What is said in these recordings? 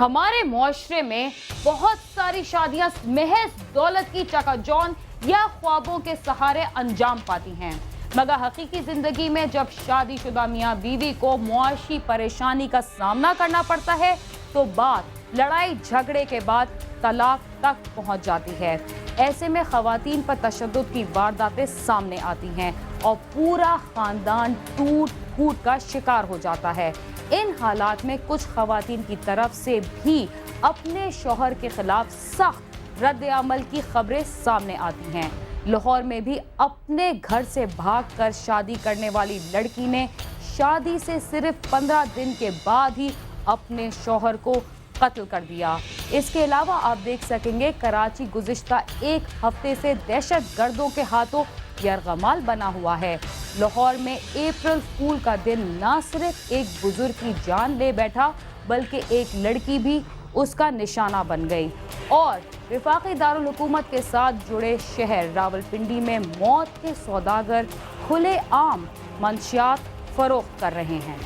हमारे मुआशरे में बहुत सारी शादियां महज दौलत की चकाचौंध या ख्वाबों के सहारे अंजाम पाती हैं, मगर हकीकी जिंदगी में जब शादीशुदा मियां बीवी को मुआशी परेशानी का सामना करना पड़ता है तो बात लड़ाई झगड़े के बाद तलाक तक पहुंच जाती है। ऐसे में खवातीन पर तशद्दुद की वारदातें सामने आती हैं और पूरा खानदान टूट फूट का शिकार हो जाता है। इन हालात में कुछ खवातीन की तरफ से भी अपने शौहर के खिलाफ सख्त रद्द अमल की खबरें सामने आती हैं। लाहौर में भी अपने घर से भागकर शादी करने वाली लड़की ने शादी से सिर्फ 15 दिन के बाद ही अपने शौहर को कत्ल कर दिया। इसके अलावा आप देख सकेंगे कराची गुज़िश्ता एक हफ्ते से दहशत गर्दों के हाथों यरगमाल बना हुआ है। लाहौर में अप्रैल फूल का दिन न सिर्फ एक बुजुर्ग की जान ले बैठा बल्कि एक लड़की भी उसका निशाना बन गई और वफाकी दारुल हुकूमत के साथ जुड़े शहर रावलपिंडी में मौत के सौदागर खुले आम मंशियात फरोख्त कर रहे हैं।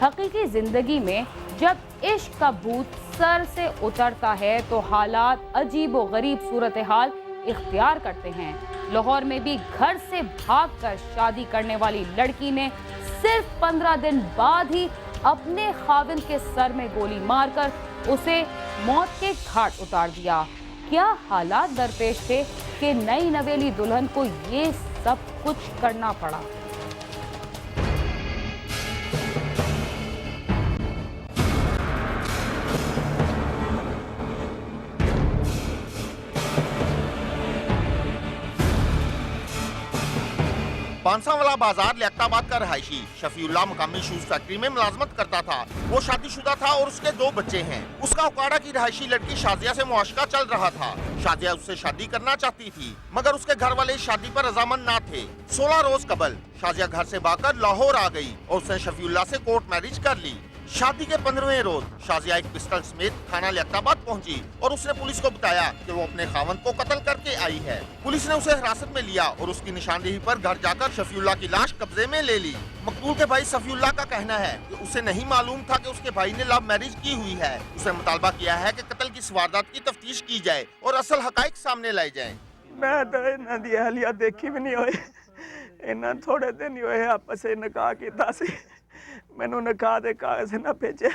हकीकी जिंदगी में जब इश्क का भूत सर से उतरता है तो हालात अजीब व गरीब सूरत हाल इख्तियार करते हैं। लाहौर में भी घर से भागकर शादी करने वाली लड़की ने सिर्फ 15 दिन बाद ही अपने खाविंद के सर में गोली मारकर उसे मौत के घाट उतार दिया। क्या हालात दरपेश थे कि नई नवेली दुल्हन को ये सब कुछ करना पड़ा। पांसावाला बाजार लियाकताबाद का रहायशी शफीउल्लाह मकामी शूज फैक्ट्री में मुलाजमत करता था। वो शादीशुदा था और उसके 2 बच्चे हैं। उसका उकाड़ा की रहायशी लड़की शाजिया से मुआशका चल रहा था। शाजिया उससे शादी करना चाहती थी मगर उसके घर वाले इस शादी पर रजामंद न थे। 16 रोज कबल शाजिया घर से भागकर लाहौर आ गई और उसने शफीउल्लाह से कोर्ट मैरिज कर ली। शादी के 15वें रोज शाजिया एक पिस्टल समेत थाना लियाकताबाद पहुंची और उसने पुलिस को बताया कि वो अपने खावंद को कत्ल करके आई है। पुलिस ने उसे हिरासत में लिया और उसकी निशानदेही पर घर जाकर शफीउल्लाह की लाश कब्जे में ले ली। मकतूल के भाई सफीउल्लाह का कहना है कि उसे नहीं मालूम था कि उसके भाई ने लव मैरिज की हुई है। उसने मुतालबा किया है कि कत्ल की वारदात की तफ्तीश की जाए और असल हकाइक सामने लाए जाए। मैं तो इन्हां दी हालिया देखी भी नहीं होए। इन्हां थोड़े दिन ही होए आपस में निकाह कीता सी। मैनू निकाह दे कागज़ ना भेजे।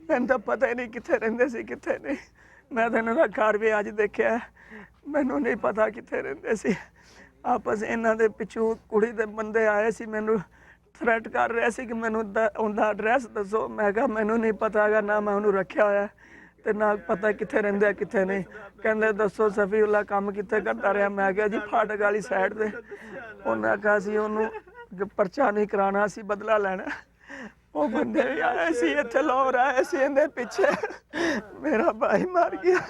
मैनू तो पता ही नहीं कित्थे रहिंदे सी कित्थे नहीं। मैं तो इन्हां दा घर भी अज देखिया। मैनू नहीं पता कित्थे रहिंदे सी। आपस इन्हां दे पिछू कुड़ी दे बंदे आए सी, मैनू थ्रेट कर रहे सी कि मैनू उनका एड्रैस दसो। मैं कहा मैनू नहीं पता गा, ना मैं उन्होंने रखा होया ते ना पता कित्थे रहिंदे कित्थे नहीं। कहंदे दसो सफीउल्लाह काम कित्थे करता रहा। मैं कहा जी फाटक वाली साइड ते। उन्हें कहा सी उन्होंने परचा नहीं कराना, सी बदला लेना। वो बंदे भी आए सी इत्थे लाहौर आए सी, इहदे पिछे मेरा भाई मार गया।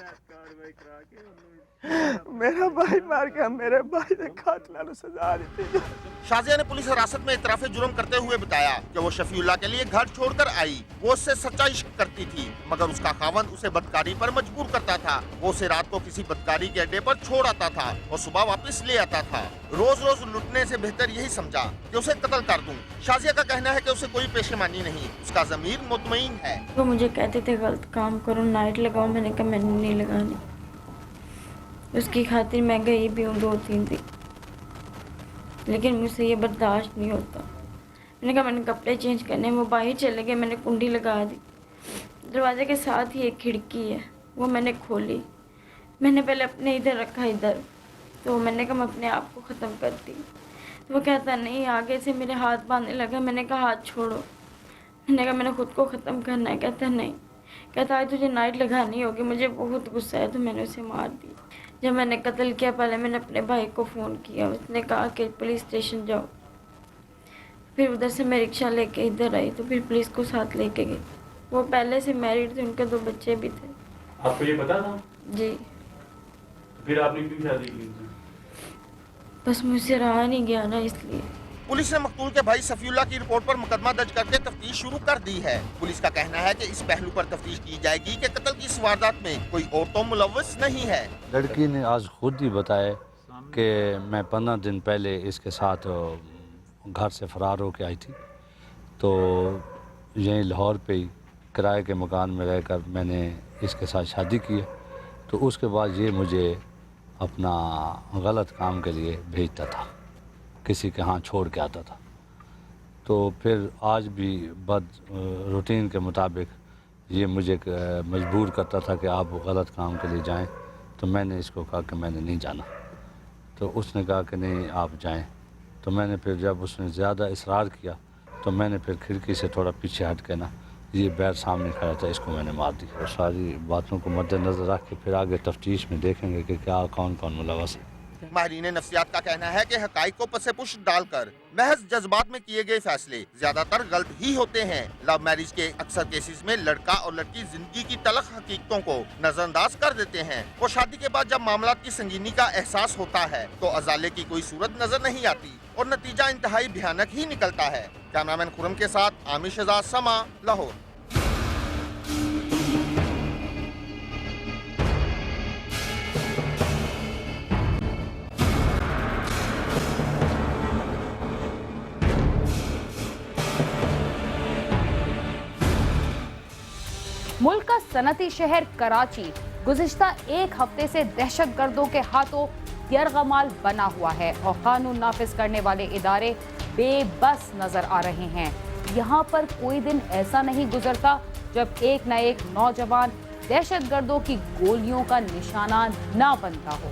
मेरा भाई मार गया। मेरे भाई ने कातिलां नूं सजा दी। शाजिया ने पुलिस हिरासत में इतराफ़े जुर्म करते हुए बताया कि वो शफीउल्लाह के लिए घर छोड़कर आई। वो उससे सच्चा इश्क करती थी मगर उसका खावंद उसे बदकारी पर मजबूर करता था। वो उसे रात को किसी बदकारी के अड्डे पर छोड़ आता था और सुबह वापस ले आता था। रोज रोज लुटने से बेहतर यही समझा कि उसे कत्ल कर दूं। शाजिया का कहना है कि उसे कोई पेशेमानी नहीं, उसका ज़मीर मुतमईन है। वो मुझे कहते थे गलत काम करो, नाइट लगाओ। मैंने कहा मैंने नहीं लगानी। उसकी खातिर मैं गई भी हूँ 2-3 दिन, लेकिन मुझसे ये बर्दाश्त नहीं होता। मैंने कहा मैंने कपड़े चेंज करने, वो बाहर चले गए। मैंने कुंडी लगा दी। दरवाजे के साथ ही एक खिड़की है, वो मैंने खोली। मैंने पहले अपने इधर रखा इधर, तो मैंने कहा मैं अपने आप को ख़त्म करती। तो वो कहता नहीं, आगे से मेरे हाथ बांधने लगा। मैंने कहा हाथ छोड़ो। मैंने कहा मैंने ख़ुद को ख़त्म करना है। कहता नहीं। कहता आज तुझे नाइट लगानी होगी। मुझे बहुत गुस्सा है तो मैंने उसे मार दी। जब मैंने कत्ल किया पहले मैंने अपने भाई को फ़ोन किया। उसने कहा कि पुलिस स्टेशन जाओ। फिर उधर से मैं रिक्शा लेके इधर आई तो फिर पुलिस को साथ लेके गई। वो पहले से मैरिड थे, उनके 2 बच्चे भी थे। आपको ये पता था? जी। तो फिर आपने क्यों शादी की? बस मुझसे रहा नहीं गया ना, इसलिए। पुलिस ने मकतूल के भाई सफीउल्लाह की रिपोर्ट पर मुकदमा दर्ज करके तफ्तीश शुरू कर दी है। पुलिस का कहना है कि इस पहलू पर तफ्तीश की जाएगी कि कत्ल की इस वारदात में कोई और तो मुलव्वस नहीं है। लड़की ने आज खुद ही बताया कि मैं 15 दिन पहले इसके साथ घर से फ़रार होकर आई थी, तो यहीं लाहौर पे ही किराए के मकान में रहकर मैंने इसके साथ शादी की है। तो उसके बाद ये मुझे अपना गलत काम के लिए भेजता था, किसी के यहाँ छोड़ के आता था। तो फिर आज भी बद रूटीन के मुताबिक ये मुझे मजबूर करता था कि आप गलत काम के लिए जाएं। तो मैंने इसको कहा कि मैंने नहीं जाना। तो उसने कहा कि नहीं आप जाएं। तो मैंने फिर जब उसने ज़्यादा इसरार किया तो मैंने फिर खिड़की से थोड़ा पीछे हट के ना, ये बैर सामने खड़ा था, इसको मैंने मार दी। और सारी बातों को मद्देनज़र रख के फिर आगे तफ्तीश में देखेंगे कि क्या कौन कौन मुलव्वस है। माहिरीन नफ्सियात का कहना है कि हकाइक को पसे पुष्ट डालकर महज जज्बात में किए गए फैसले ज्यादातर गलत ही होते हैं। लव मैरिज के अक्सर केसेस में लड़का और लड़की जिंदगी की तलख हकीकतों को नजरअंदाज कर देते हैं और शादी के बाद जब मामला की संगीनी का एहसास होता है तो अजाले की कोई सूरत नजर नहीं आती और नतीजा इंतहाई भयानक ही निकलता है। कैमरामैन खुरम के साथ आमिर शहजाद, समा, लाहौर। मुल्क का सनती शहर कराची गुज़िश्ता एक हफ्ते से दहशतगर्दों के हाथों यरगमाल बना हुआ है और कानून नाफिज करने वाले इदारे बेबस नजर आ रहे हैं। यहाँ पर कोई दिन ऐसा नहीं गुजरता जब एक न एक नौजवान दहशतगर्दों की गोलियों का निशाना ना बनता हो।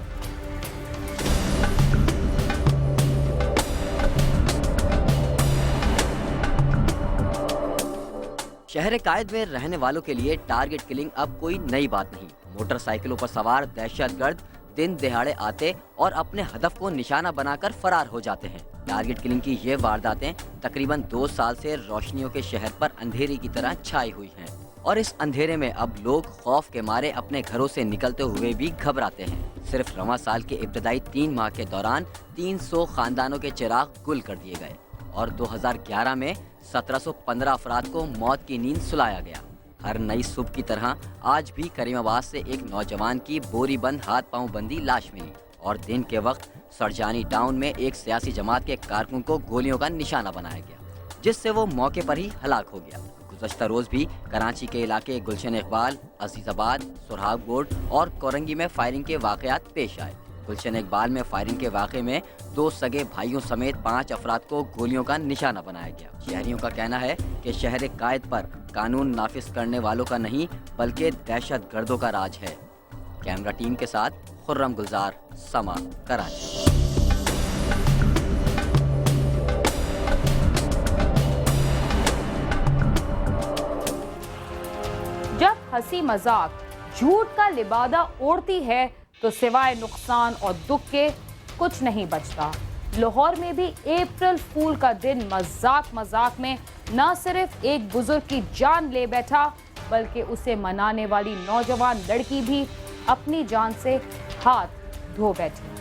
शहर कायद में रहने वालों के लिए टारगेट किलिंग अब कोई नई बात नहीं। मोटरसाइकिलों पर सवार दहशतगर्द दिन दिहाड़े आते और अपने हदफ को निशाना बनाकर फरार हो जाते हैं। टारगेट किलिंग की ये वारदातें तकरीबन 2 साल से रोशनियों के शहर पर अंधेरे की तरह छाई हुई हैं और इस अंधेरे में अब लोग खौफ के मारे अपने घरों से निकलते हुए भी घबराते हैं। सिर्फ रवां साल के इब्तदाई 3 माह के दौरान 300 खानदानों के चिराग गुल कर दिए गए और 2011 में 1715 अफराद को मौत की नींद सुलाया गया। हर नई सुबह की तरह आज भी करीमाबाद से एक नौजवान की बोरी बंद हाथ पांव बंदी लाश मिली और दिन के वक्त सरजानी टाउन में एक सियासी जमात के कारकुन को गोलियों का निशाना बनाया गया, जिससे वो मौके पर ही हलाक हो गया। गुज़श्ता रोज भी कराची के इलाके गुलशन इकबाल, अजीजाबाद, सुरहागोड और कोरंगी में फायरिंग के वाकयात पेश आए। गुलशन इकबाल में फायरिंग के वाक़े में 2 सगे भाइयों समेत 5 अफराद को गोलियों का निशाना बनाया गया। शहरियों का कहना है कि शहर कायद पर कानून नाफिज करने वालों का नहीं बल्कि दहशतगर्दों का राज है। कैमरा टीम के साथ खुर्रम गुलजार, समा, कराची। जब हंसी मजाक झूठ का लिबादा ओढ़ती है तो सिवाय नुकसान और दुख के कुछ नहीं बचता। लाहौर में भी अप्रैल फूल का दिन मजाक मजाक में न सिर्फ एक बुजुर्ग की जान ले बैठा बल्कि उसे मनाने वाली नौजवान लड़की भी अपनी जान से हाथ धो बैठी।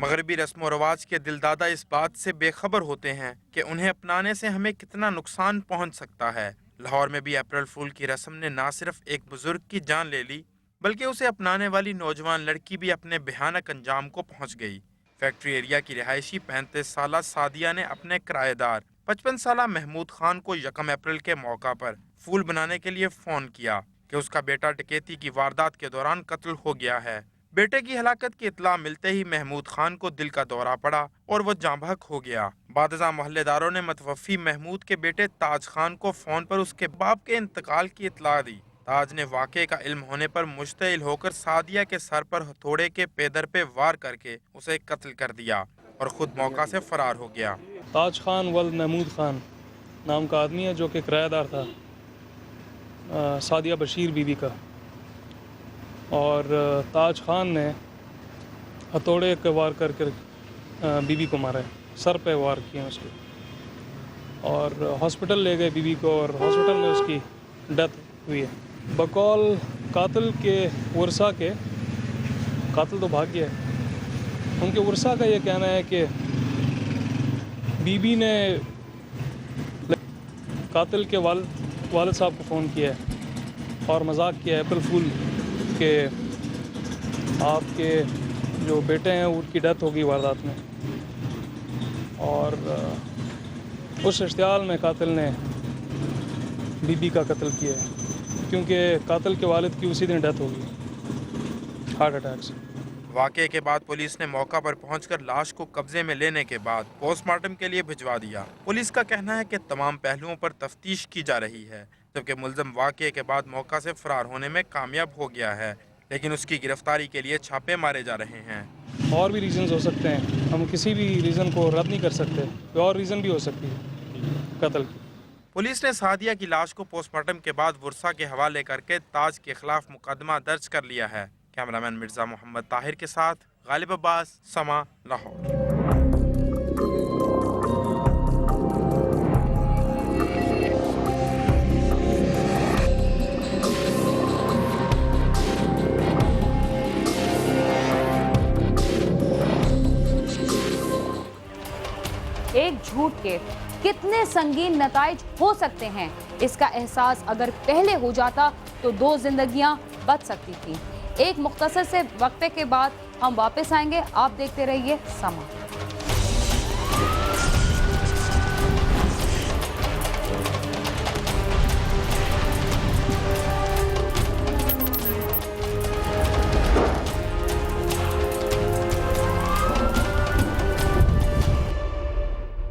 मगरबी रस्म व रवाज के दिलदादा इस बात से बेखबर होते हैं कि उन्हें अपनाने से हमें कितना नुकसान पहुंच सकता है। लाहौर में भी अप्रैल फूल की रस्म ने न सिर्फ एक बुजुर्ग की जान ले ली बल्कि उसे अपनाने वाली नौजवान लड़की भी अपने भयानक अंजाम को पहुंच गई। फैक्ट्री एरिया की रिहायशी 35 साला सादिया ने अपने किराएदार 55 साला महमूद खान को 1 अप्रैल के मौका पर फूल बनाने के लिए फोन किया कि उसका बेटा डकैती की वारदात के दौरान कत्ल हो गया है। बेटे की हलाकत की इतला मिलते ही महमूद खान को दिल का दौरा पड़ा और वो जांबहक हो गया। बादशाह मोहल्लेदारों ने मतवफ़ी महमूद के बेटे ताज खान को फोन पर उसके बाप के इंतकाल की इतला दी। ताज ने वाक़े का इल्म होने पर मुश्तइल होकर सादिया के सर पर हथौड़े के पेदर पे वार करके उसे कत्ल कर दिया और खुद मौका से फरार हो गया। ताज खान वल्द महमूद खान नाम का आदमी है जो कि किराएदार था सादिया बशीर बीबी का, और ताज खान ने हथौड़े के वार करके बीबी को मारा है, सर पे वार किए उसके, और हॉस्पिटल ले गए बीबी को और हॉस्पिटल में उसकी डेथ हुई है। बकौल कातिल के वर्सा के, कातिल तो भाग गया है, उनके वर्सा का ये कहना है कि बीबी ने कातिल के वालिद साहब को फ़ोन किया है और मजाक किया है अप्रैल फूल के आपके जो बेटे हैं उनकी डेथ हो गई वारदात में, और उस इश्तियाल में कातिल ने बीबी का कत्ल किया है, क्योंकि कातिल के वालिद की उसी दिन डेथ हो गई हार्ट अटैक से। वाकये के बाद पुलिस ने मौका पर पहुंचकर लाश को कब्जे में लेने के बाद पोस्टमार्टम के लिए भिजवा दिया। पुलिस का कहना है कि तमाम पहलुओं पर तफ्तीश की जा रही है, जबकि मुल्ज़िम वाकये के बाद मौका से फरार होने में कामयाब हो गया है, लेकिन उसकी गिरफ्तारी के लिए छापे मारे जा रहे हैं। और भी रीज़न्स हो सकते हैं, हम किसी भी रीज़न को रद्द नहीं कर सकते, कोई और रीज़न भी हो सकती है कत्ल की। पुलिस ने सादिया की लाश को पोस्टमार्टम के बाद वर्सा के हवाले करके ताज के खिलाफ मुकदमा दर्ज कर लिया है। कैमरामैन मिर्जा मोहम्मद ताहिर के साथ गालिब अब्बास, समा, लाहौर। एक झूठ के कितने संगीन नताइज हो सकते हैं, इसका एहसास अगर पहले हो जाता तो 2 जिंदगियां बच सकती थी। एक मुख्तसर से वक्फे के बाद हम वापस आएंगे। आप देखते रहिए समा।